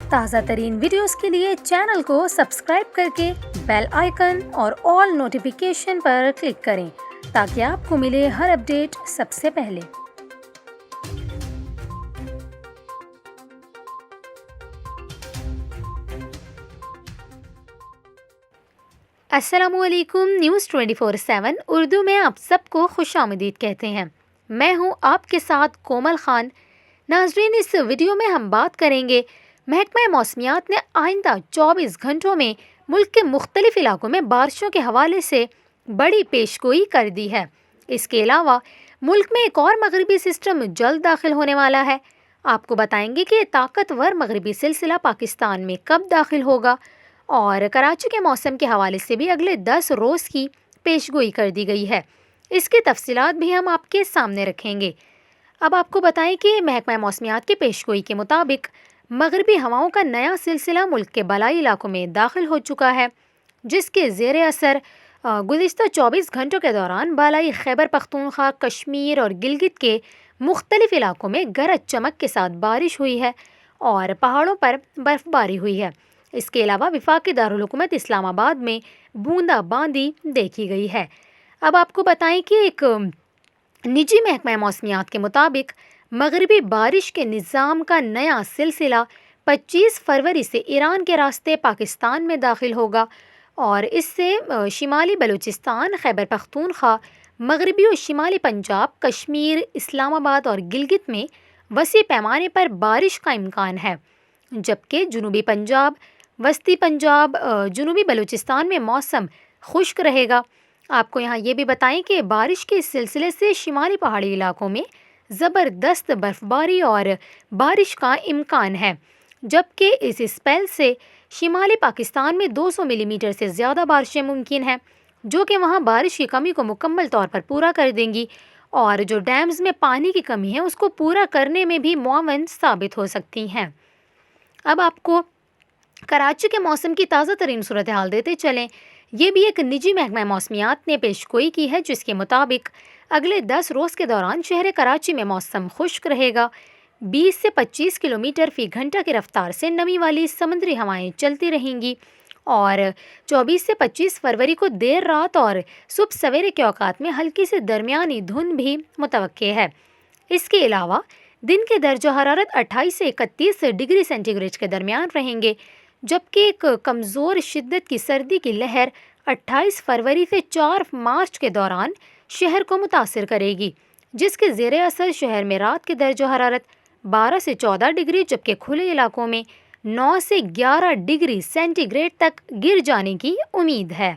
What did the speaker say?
تازہ ترین ویڈیوز کے لیے چینل کو سبسکرائب کر کے بیل آئیکن اور آل نوٹیفیکیشن پر کلک کریں تاکہ آپ کو ملے ہر اپڈیٹ سب سے پہلے۔ السلام علیکم، نیوز 24/7 اردو میں آپ سب کو خوش آمدید کہتے ہیں۔ میں ہوں آپ کے ساتھ کومل خان۔ ناظرین، اس ویڈیو میں ہم بات کریں گے محکمہ موسمیات نے آئندہ 24 گھنٹوں میں ملک کے مختلف علاقوں میں بارشوں کے حوالے سے بڑی پیشگوئی کر دی ہے۔ اس کے علاوہ ملک میں ایک اور مغربی سسٹم جلد داخل ہونے والا ہے۔ آپ کو بتائیں گے کہ یہ طاقتور مغربی سلسلہ پاکستان میں کب داخل ہوگا، اور کراچی کے موسم کے حوالے سے بھی اگلے 10 روز کی پیشگوئی کر دی گئی ہے۔ اس کی تفصیلات بھی ہم آپ کے سامنے رکھیں گے۔ اب آپ کو بتائیں کہ محکمہ موسمیات کی پیشگوئی کے مطابق مغربی ہواؤں کا نیا سلسلہ ملک کے بالائی علاقوں میں داخل ہو چکا ہے، جس کے زیر اثر گزشتہ 24 گھنٹوں کے دوران بالائی خیبر پختونخوا، کشمیر اور گلگت کے مختلف علاقوں میں گرج چمک کے ساتھ بارش ہوئی ہے اور پہاڑوں پر برف باری ہوئی ہے۔ اس کے علاوہ وفاقی دارالحکومت اسلام آباد میں بوندا باندی دیکھی گئی ہے۔ اب آپ کو بتائیں کہ ایک نجی محکمہ موسمیات کے مطابق مغربی بارش کے نظام کا نیا سلسلہ 25 فروری سے ایران کے راستے پاکستان میں داخل ہوگا، اور اس سے شمالی بلوچستان، خیبر پختونخوا، مغربی اور شمالی پنجاب، کشمیر، اسلام آباد اور گلگت میں وسیع پیمانے پر بارش کا امکان ہے، جبکہ جنوبی پنجاب، وسطی پنجاب، جنوبی بلوچستان میں موسم خشک رہے گا۔ آپ کو یہاں یہ بھی بتائیں کہ بارش کے اس سلسلے سے شمالی پہاڑی علاقوں میں زبردست برف باری اور بارش کا امکان ہے، جبکہ اس اسپیل سے شمالی پاکستان میں 200 ملی میٹر سے زیادہ بارشیں ممکن ہیں، جو کہ وہاں بارش کی کمی کو مکمل طور پر پورا کر دیں گی، اور جو ڈیمز میں پانی کی کمی ہے اس کو پورا کرنے میں بھی معاون ثابت ہو سکتی ہیں۔ اب آپ کو کراچی کے موسم کی تازہ ترین صورتحال دیتے چلیں۔ یہ بھی ایک نجی محکمہ موسمیات نے پیشگوئی کی ہے، جس کے مطابق اگلے 10 روز کے دوران شہر کراچی میں موسم خشک رہے گا۔ 20 سے 25 کلومیٹر فی گھنٹہ کی رفتار سے نمی والی سمندری ہوائیں چلتی رہیں گی، اور 24 سے 25 فروری کو دیر رات اور صبح سویرے کے اوقات میں ہلکی سے درمیانی دھند بھی متوقع ہے۔ اس کے علاوہ دن کے درجہ حرارت 28 سے 31 ڈگری سینٹی گریڈ کے درمیان رہیں گے، جبکہ ایک کمزور شدت کی سردی کی لہر 28 فروری سے 4 مارچ کے دوران شہر کو متاثر کرے گی، جس کے زیر اثر شہر میں رات کے درجہ حرارت 12 سے 14 ڈگری، جبکہ کھلے علاقوں میں 9 سے 11 ڈگری سینٹی گریڈ تک گر جانے کی امید ہے۔